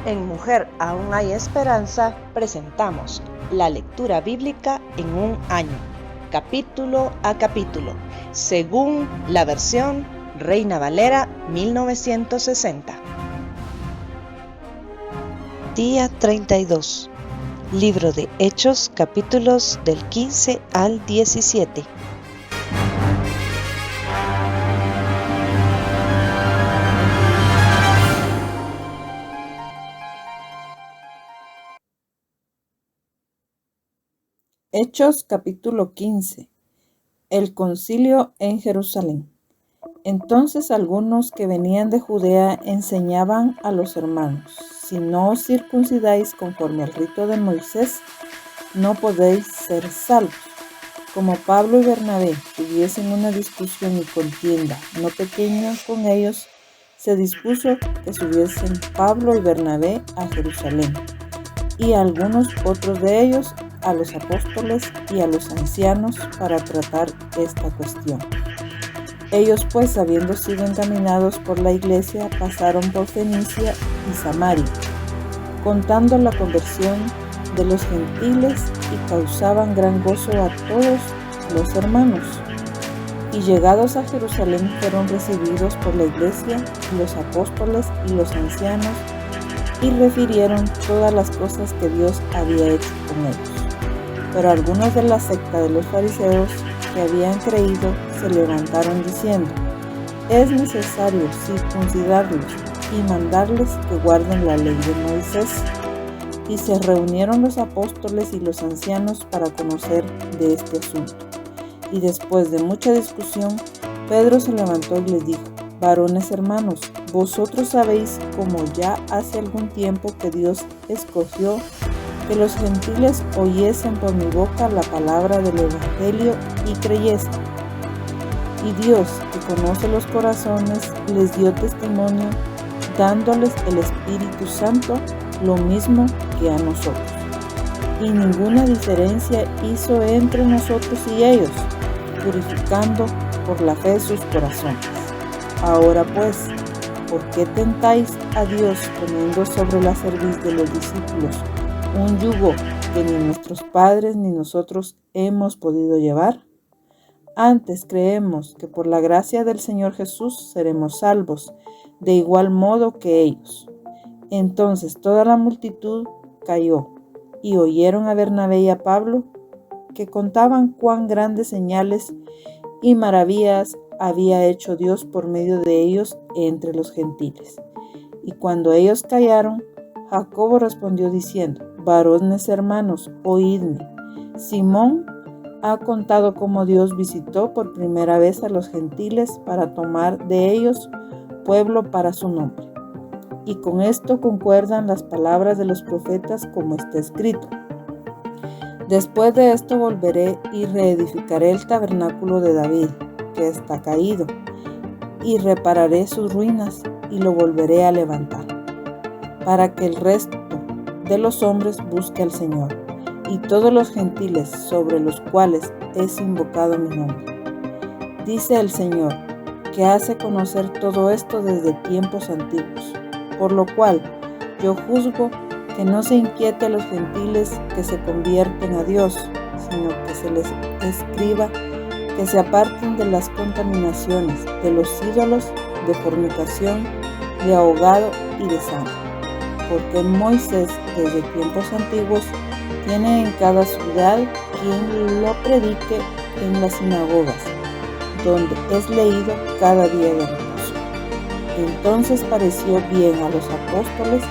En Mujer Aún Hay Esperanza presentamos la lectura bíblica en un año, capítulo a capítulo, según la versión Reina Valera 1960. Día 32. Libro de Hechos, capítulos del 15 al 17. Hechos capítulo 15. El concilio en Jerusalén. Entonces algunos que venían de Judea enseñaban a los hermanos: si no os circuncidáis conforme al rito de Moisés, no podéis ser salvos. Como Pablo y Bernabé tuviesen una discusión y contienda no pequeña con ellos, se dispuso que subiesen Pablo y Bernabé a Jerusalén, y algunos otros de ellos a los apóstoles y a los ancianos para tratar esta cuestión. Ellos pues, habiendo sido encaminados por la iglesia, pasaron por Fenicia y Samaria, contando la conversión de los gentiles, y causaban gran gozo a todos los hermanos. Y llegados a Jerusalén fueron recibidos por la iglesia, los apóstoles y los ancianos, y refirieron todas las cosas que Dios había hecho con ellos. Pero algunos de la secta de los fariseos que habían creído se levantaron diciendo: es necesario circuncidarlos y mandarles que guarden la ley de Moisés. Y se reunieron los apóstoles y los ancianos para conocer de este asunto. Y después de mucha discusión, Pedro se levantó y les dijo: varones hermanos, vosotros sabéis cómo ya hace algún tiempo que Dios escogió que los gentiles oyesen por mi boca la palabra del evangelio y creyesen. Y Dios, que conoce los corazones, les dio testimonio, dándoles el Espíritu Santo, lo mismo que a nosotros. Y ninguna diferencia hizo entre nosotros y ellos, purificando por la fe sus corazones. Ahora pues, ¿por qué tentáis a Dios poniendo sobre la cerviz de los discípulos un yugo que ni nuestros padres ni nosotros hemos podido llevar? Antes creemos que por la gracia del Señor Jesús seremos salvos, de igual modo que ellos. Entonces toda la multitud cayó, y oyeron a Bernabé y a Pablo, que contaban cuán grandes señales y maravillas había hecho Dios por medio de ellos entre los gentiles. Y cuando ellos callaron, Jacobo respondió diciendo: varones hermanos, oídme. Simón ha contado cómo Dios visitó por primera vez a los gentiles para tomar de ellos pueblo para su nombre. Y con esto concuerdan las palabras de los profetas, como está escrito: después de esto volveré y reedificaré el tabernáculo de David, que está caído, y repararé sus ruinas y lo volveré a levantar, para que el resto de los hombres busque al Señor, y todos los gentiles sobre los cuales es invocado mi nombre. Dice el Señor, que hace conocer todo esto desde tiempos antiguos, por lo cual yo juzgo que no se inquiete a los gentiles que se convierten a Dios, sino que se les escriba que se aparten de las contaminaciones, de los ídolos, de fornicación, de ahogado y de sangre. Porque Moisés, desde tiempos antiguos, tiene en cada ciudad quien lo predique en las sinagogas, donde es leído cada día de reposo. Entonces pareció bien a los apóstoles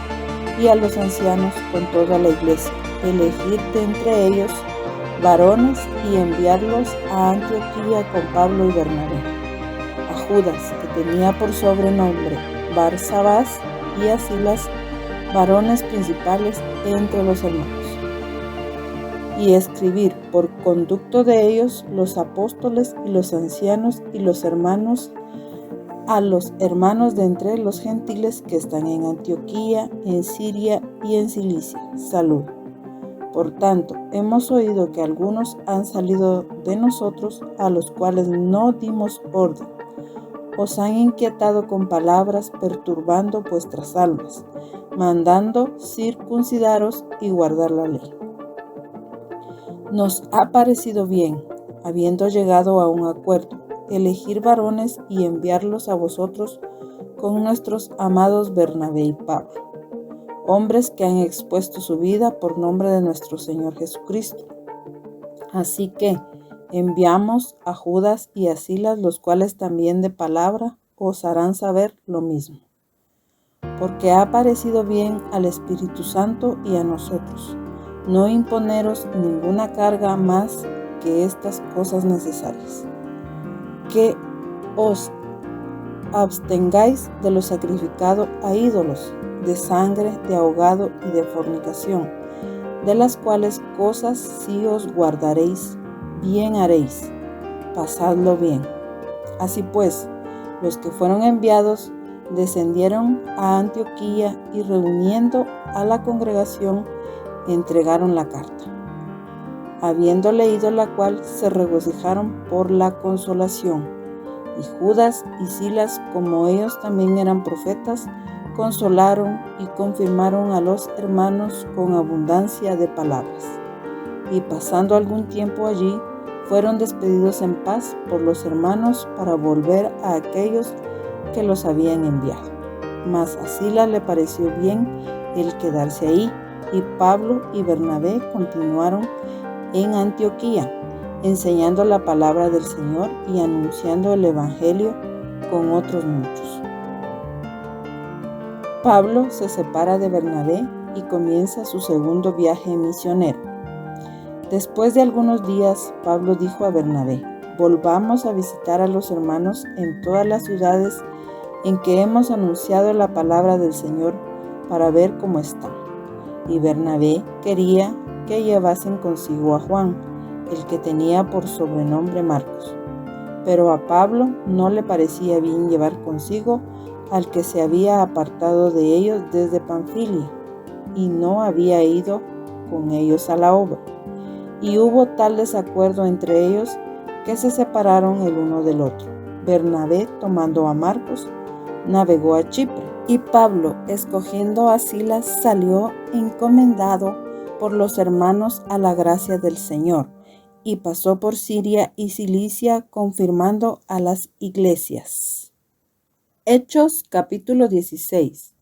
y a los ancianos con toda la iglesia elegir de entre ellos varones y enviarlos a Antioquía con Pablo y Bernabé, a Judas, que tenía por sobrenombre Barsabás, y a Silas, varones principales entre los hermanos, y escribir por conducto de ellos los apóstoles y los ancianos y los hermanos a los hermanos de entre los gentiles que están en Antioquía, en Siria y en Cilicia. Salud. Por tanto, hemos oído que algunos han salido de nosotros, a los cuales no dimos orden. Os han inquietado con palabras, perturbando vuestras almas, mandando circuncidaros y guardar la ley. Nos ha parecido bien, habiendo llegado a un acuerdo, elegir varones y enviarlos a vosotros con nuestros amados Bernabé y Pablo, hombres que han expuesto su vida por nombre de nuestro Señor Jesucristo. Así que enviamos a Judas y a Silas, los cuales también de palabra os harán saber lo mismo, porque ha parecido bien al Espíritu Santo y a nosotros no imponeros ninguna carga más que estas cosas necesarias, que os abstengáis de lo sacrificado a ídolos, de sangre, de ahogado y de fornicación, de las cuales cosas si os guardaréis, bien haréis, pasadlo bien. Así pues, los que fueron enviados descendieron a Antioquía y reuniendo a la congregación entregaron la carta. Habiendo leído la cual, se regocijaron por la consolación. Y Judas y Silas, como ellos también eran profetas, consolaron y confirmaron a los hermanos con abundancia de palabras. Y pasando algún tiempo allí, fueron despedidos en paz por los hermanos para volver a aquellos que los habían enviado. Mas a Silas le pareció bien el quedarse ahí, y Pablo y Bernabé continuaron en Antioquía, enseñando la palabra del Señor y anunciando el Evangelio con otros muchos. Pablo se separa de Bernabé y comienza su segundo viaje misionero. Después de algunos días, Pablo dijo a Bernabé: volvamos a visitar a los hermanos en todas las ciudades en que hemos anunciado la palabra del Señor para ver cómo están. Y Bernabé quería que llevasen consigo a Juan, el que tenía por sobrenombre Marcos. Pero a Pablo no le parecía bien llevar consigo al que se había apartado de ellos desde Panfilia, y no había ido con ellos a la obra. Y hubo tal desacuerdo entre ellos que se separaron el uno del otro. Bernabé, tomando a Marcos, navegó a Chipre, y Pablo, escogiendo a Silas, salió encomendado por los hermanos a la gracia del Señor, y pasó por Siria y Cilicia, confirmando a las iglesias. Hechos capítulo 16.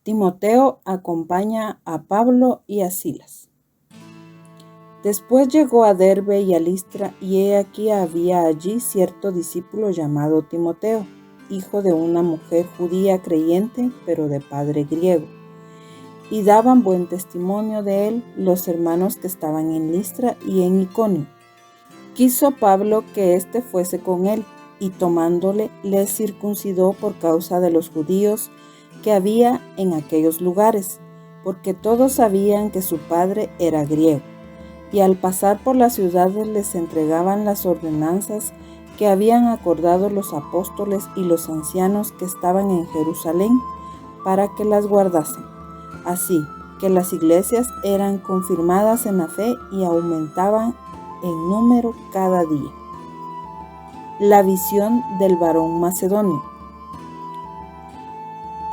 Timoteo acompaña a Pablo y a Silas. Después llegó a Derbe y a Listra, y he aquí había allí cierto discípulo llamado Timoteo, hijo de una mujer judía creyente, pero de padre griego. Y daban buen testimonio de él los hermanos que estaban en Listra y en Iconio. Quiso Pablo que éste fuese con él, y tomándole, le circuncidó por causa de los judíos que había en aquellos lugares, porque todos sabían que su padre era griego. Y al pasar por las ciudades les entregaban las ordenanzas que habían acordado los apóstoles y los ancianos que estaban en Jerusalén, para que las guardasen. Así que las iglesias eran confirmadas en la fe y aumentaban en número cada día. La visión del varón macedonio.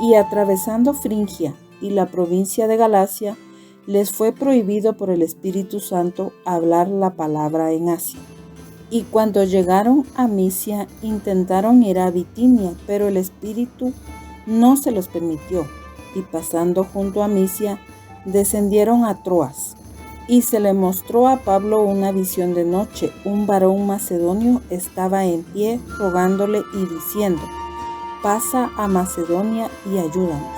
Y atravesando Frigia y la provincia de Galacia, les fue prohibido por el Espíritu Santo hablar la palabra en Asia. Y cuando llegaron a Misia, intentaron ir a Bitinia, pero el Espíritu no se los permitió. Y pasando junto a Misia, descendieron a Troas. Y se le mostró a Pablo una visión de noche. Un varón macedonio estaba en pie rogándole y diciendo: pasa a Macedonia y ayúdanos.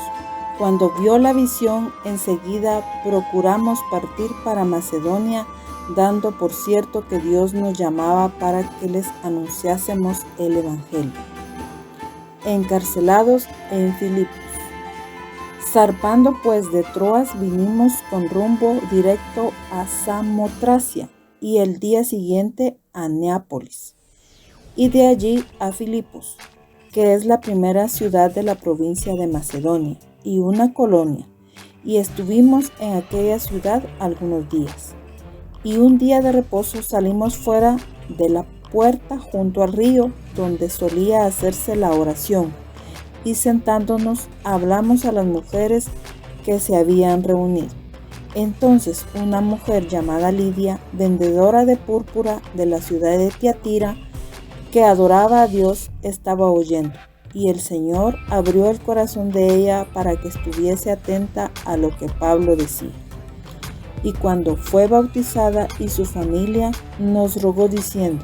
Cuando vio la visión, enseguida procuramos partir para Macedonia, dando por cierto que Dios nos llamaba para que les anunciásemos el Evangelio. Encarcelados en Filipos. Zarpando pues de Troas, vinimos con rumbo directo a Samotracia, y el día siguiente a Neápolis, y de allí a Filipos, que es la primera ciudad de la provincia de Macedonia, y una colonia, y estuvimos en aquella ciudad algunos días. Y un día de reposo salimos fuera de la puerta junto al río donde solía hacerse la oración, y sentándonos hablamos a las mujeres que se habían reunido. Entonces una mujer llamada Lidia, vendedora de púrpura de la ciudad de Tiatira, que adoraba a Dios, estaba oyendo, y el Señor abrió el corazón de ella para que estuviese atenta a lo que Pablo decía. Y cuando fue bautizada y su familia, nos rogó diciendo: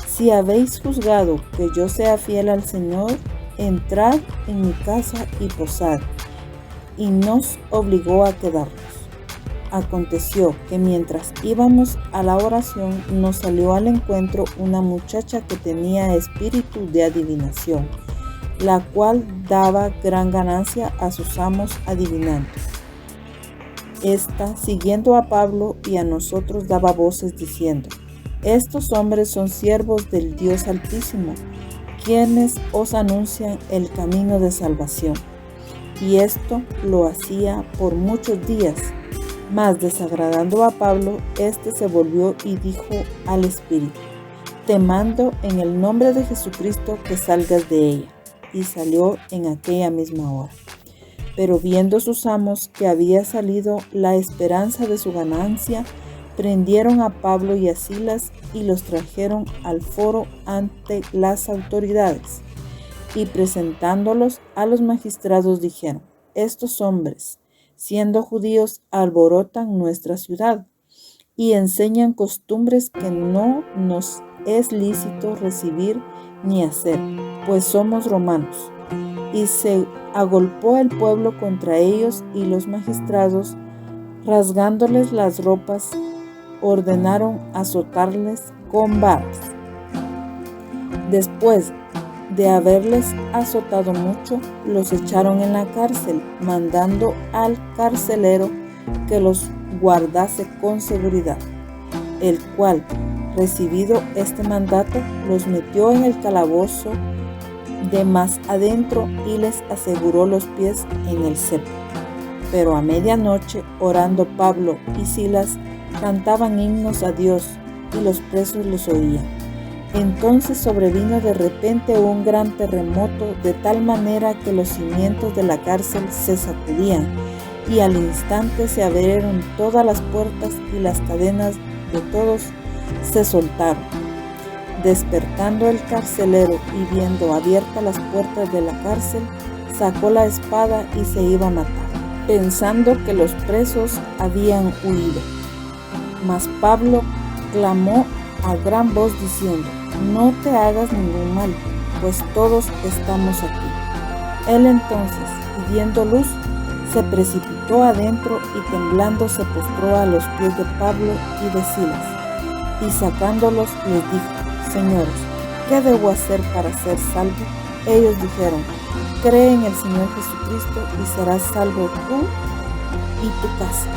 si habéis juzgado que yo sea fiel al Señor, entrad en mi casa y posad. Y nos obligó a quedarnos. Aconteció que mientras íbamos a la oración, nos salió al encuentro una muchacha que tenía espíritu de adivinación, la cual daba gran ganancia a sus amos adivinando. Esta, siguiendo a Pablo y a nosotros, daba voces diciendo: estos hombres son siervos del Dios Altísimo, quienes os anuncian el camino de salvación. Y esto lo hacía por muchos días. Mas desagradando a Pablo, éste se volvió y dijo al espíritu: te mando en el nombre de Jesucristo que salgas de ella. Y salió en aquella misma hora. Pero viendo sus amos que había salido la esperanza de su ganancia, prendieron a Pablo y a Silas y los trajeron al foro ante las autoridades. Y presentándolos a los magistrados dijeron: estos hombres, siendo judíos, alborotan nuestra ciudad y enseñan costumbres que no nos es lícito recibir ni hacer, pues somos romanos. Y se agolpó el pueblo contra ellos, y los magistrados, rasgándoles las ropas, ordenaron azotarles con varas. Después de haberles azotado mucho, los echaron en la cárcel, mandando al carcelero que los guardase con seguridad, el cual, recibido este mandato, los metió en el calabozo de más adentro y les aseguró los pies en el cepo. Pero a medianoche, orando Pablo y Silas, cantaban himnos a Dios, y los presos los oían. Entonces sobrevino de repente un gran terremoto, de tal manera que los cimientos de la cárcel se sacudían, y al instante se abrieron todas las puertas y las cadenas de todos se soltaron. Despertando el carcelero y viendo abiertas las puertas de la cárcel, sacó la espada y se iba a matar, pensando que los presos habían huido. Mas Pablo clamó a gran voz diciendo: no te hagas ningún mal, pues todos estamos aquí. Él entonces, pidiendo luz, se precipitó adentro y temblando se postró a los pies de Pablo y de Silas, y sacándolos les dijo: señores, ¿qué debo hacer para ser salvo? Ellos dijeron: cree en el Señor Jesucristo y serás salvo tú y tu casa.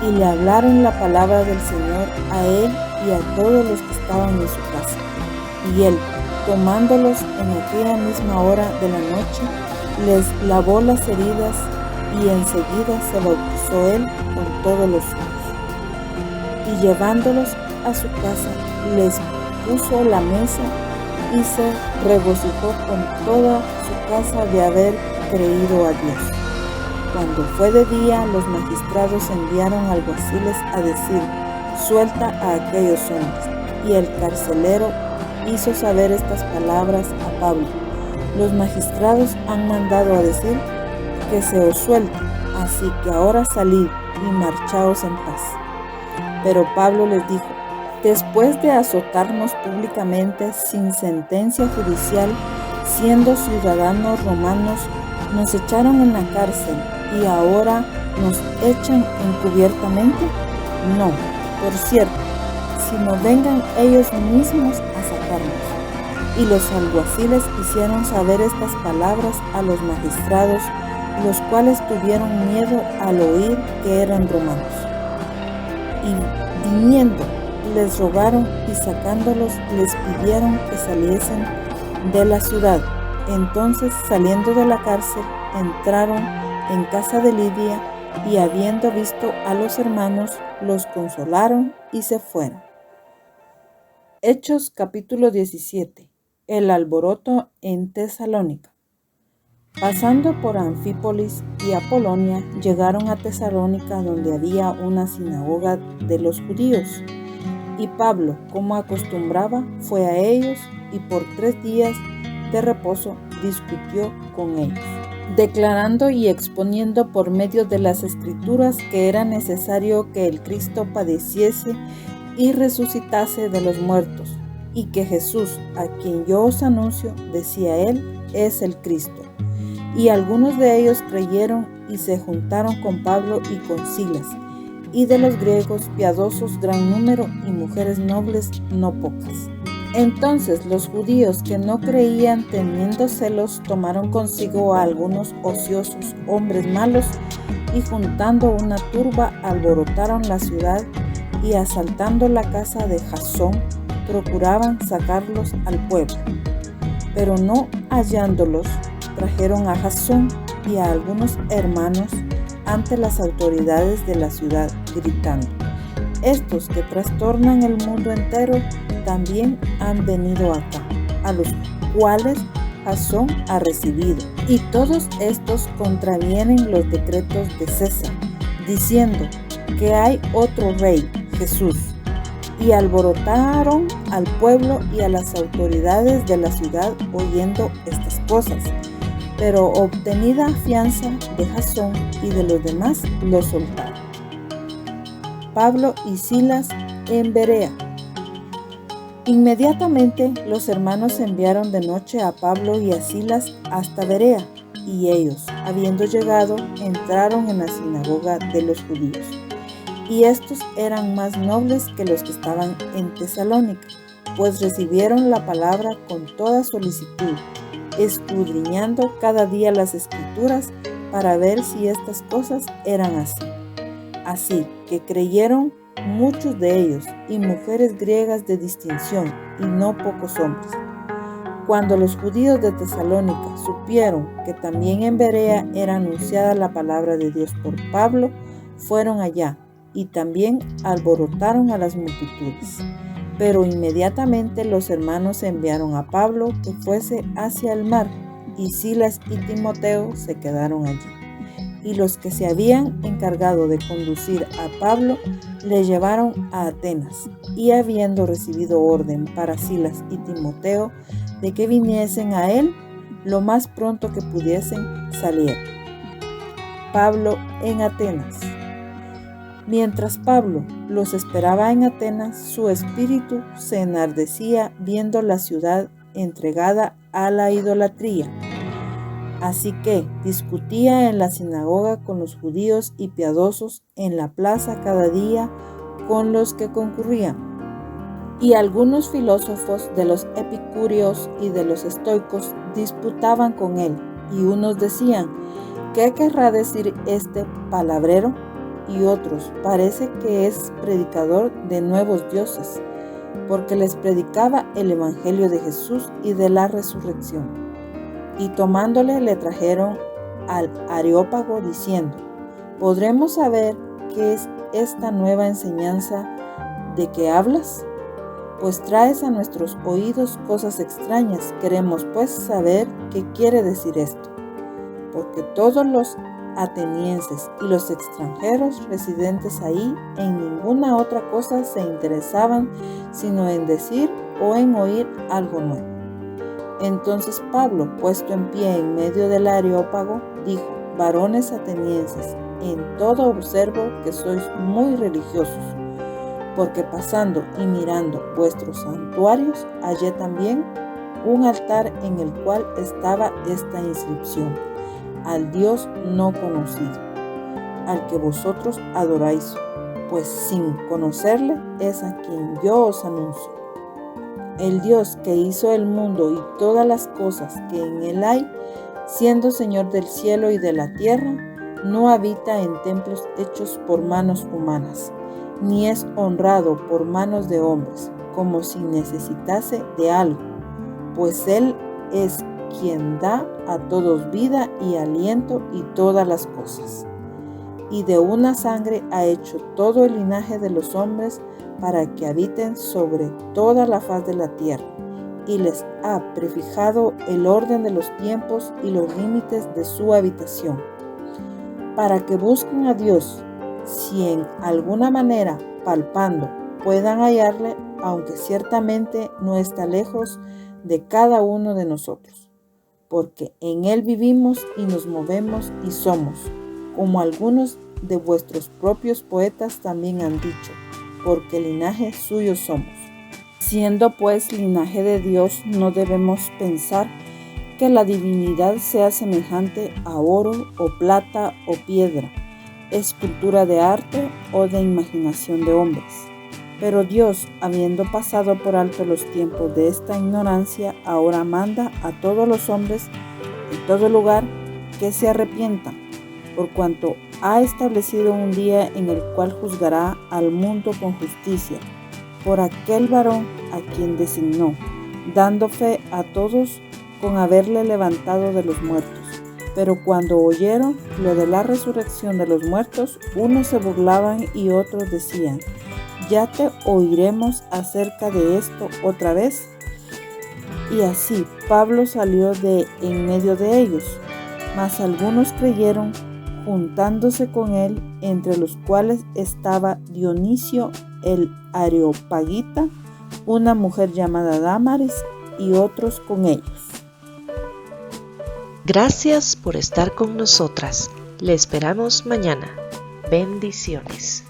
Y le hablaron la palabra del Señor a él y a todos los que estaban en su casa. Y él, tomándolos en aquella misma hora de la noche, les lavó las heridas, y enseguida se bautizó él con todos los suyos. Y llevándolos a su casa, les puso la mesa y se regocijó con toda su casa de haber creído a Dios. Cuando fue de día, los magistrados enviaron alguaciles a decir: suelta a aquellos hombres. Y el carcelero hizo saber estas palabras a Pablo: los magistrados han mandado a decir que se os suelte, así que ahora salid y marchaos en paz. Pero Pablo les dijo: después de azotarnos públicamente sin sentencia judicial, siendo ciudadanos romanos, nos echaron en la cárcel y ahora nos echan encubiertamente. No, por cierto, sino vengan ellos mismos a sacarnos. Y los alguaciles hicieron saber estas palabras a los magistrados, los cuales tuvieron miedo al oír que eran romanos. Y viniendo, les rogaron, y sacándolos les pidieron que saliesen de la ciudad. Entonces, saliendo de la cárcel, entraron en casa de Lidia, y habiendo visto a los hermanos, los consolaron y se fueron. Hechos capítulo 17. El alboroto en Tesalónica. Pasando por Anfípolis y Apolonia, llegaron a Tesalónica, donde había una sinagoga de los judíos. Y Pablo, como acostumbraba, fue a ellos y por 3 días de reposo discutió con ellos, declarando y exponiendo por medio de las Escrituras que era necesario que el Cristo padeciese y resucitase de los muertos, y que Jesús, a quien yo os anuncio, decía él, es el Cristo. Y algunos de ellos creyeron y se juntaron con Pablo y con Silas, y de los griegos piadosos gran número y mujeres nobles no pocas. Entonces los judíos que no creían, teniendo celos, tomaron consigo a algunos ociosos hombres malos y juntando una turba alborotaron la ciudad y asaltando la casa de Jasón procuraban sacarlos al pueblo. Pero no hallándolos, trajeron a Jasón y a algunos hermanos ante las autoridades de la ciudad, gritando: estos que trastornan el mundo entero también han venido acá, a los cuales Jasón ha recibido. Y todos estos contravienen los decretos de César, diciendo que hay otro rey, Jesús. Y alborotaron al pueblo y a las autoridades de la ciudad oyendo estas cosas. Pero obtenida fianza de Jasón y de los demás, los soltaron. Pablo y Silas en Berea. Inmediatamente los hermanos enviaron de noche a Pablo y a Silas hasta Berea, y ellos, habiendo llegado, entraron en la sinagoga de los judíos. Y estos eran más nobles que los que estaban en Tesalónica, pues recibieron la palabra con toda solicitud, escudriñando cada día las Escrituras para ver si estas cosas eran así. Así que creyeron muchos de ellos, y mujeres griegas de distinción, y no pocos hombres. Cuando los judíos de Tesalónica supieron que también en Berea era anunciada la palabra de Dios por Pablo, fueron allá, y también alborotaron a las multitudes. Pero inmediatamente los hermanos enviaron a Pablo que fuese hacia el mar, y Silas y Timoteo se quedaron allí. Y los que se habían encargado de conducir a Pablo le llevaron a Atenas, y habiendo recibido orden para Silas y Timoteo de que viniesen a él, lo más pronto que pudiesen salieron. Pablo en Atenas. Mientras Pablo los esperaba en Atenas, su espíritu se enardecía viendo la ciudad entregada a la idolatría. Así que discutía en la sinagoga con los judíos y piadosos, en la plaza cada día con los que concurrían. Y algunos filósofos de los epicúreos y de los estoicos disputaban con él, y unos decían: ¿qué querrá decir este palabrero? Y otros: parece que es predicador de nuevos dioses, porque les predicaba el evangelio de Jesús y de la resurrección. Y tomándole le trajeron al Areópago diciendo: ¿podremos saber qué es esta nueva enseñanza de que hablas? Pues traes a nuestros oídos cosas extrañas. Queremos pues saber qué quiere decir esto. Porque todos los atenienses y los extranjeros residentes ahí en ninguna otra cosa se interesaban sino en decir o en oír algo nuevo. Entonces Pablo, puesto en pie en medio del Areópago, dijo: varones atenienses, en todo observo que sois muy religiosos, porque pasando y mirando vuestros santuarios, hallé también un altar en el cual estaba esta inscripción: al Dios no conocido, al que vosotros adoráis, pues sin conocerle es a quien yo os anuncio. El Dios que hizo el mundo y todas las cosas que en él hay, siendo Señor del cielo y de la tierra, no habita en templos hechos por manos humanas, ni es honrado por manos de hombres, como si necesitase de algo, pues Él es quien da a todos vida y aliento y todas las cosas. Y de una sangre ha hecho todo el linaje de los hombres para que habiten sobre toda la faz de la tierra, y les ha prefijado el orden de los tiempos y los límites de su habitación, para que busquen a Dios, si en alguna manera, palpando, puedan hallarle, aunque ciertamente no está lejos de cada uno de nosotros, porque en Él vivimos y nos movemos y somos, como algunos de vuestros propios poetas también han dicho, porque linaje suyo somos. Siendo pues linaje de Dios, no debemos pensar que la divinidad sea semejante a oro o plata o piedra, escultura de arte o de imaginación de hombres. Pero Dios, habiendo pasado por alto los tiempos de esta ignorancia, ahora manda a todos los hombres en todo lugar que se arrepientan, por cuanto ha establecido un día en el cual juzgará al mundo con justicia, por aquel varón a quien designó, dando fe a todos con haberle levantado de los muertos. Pero cuando oyeron lo de la resurrección de los muertos, unos se burlaban y otros decían: ¿ya te oiremos acerca de esto otra vez? Y así Pablo salió de en medio de ellos, mas algunos creyeron, juntándose con él, entre los cuales estaba Dionisio el Areopagita, una mujer llamada Dámaris, y otros con ellos. Gracias por estar con nosotras. Le esperamos mañana. Bendiciones.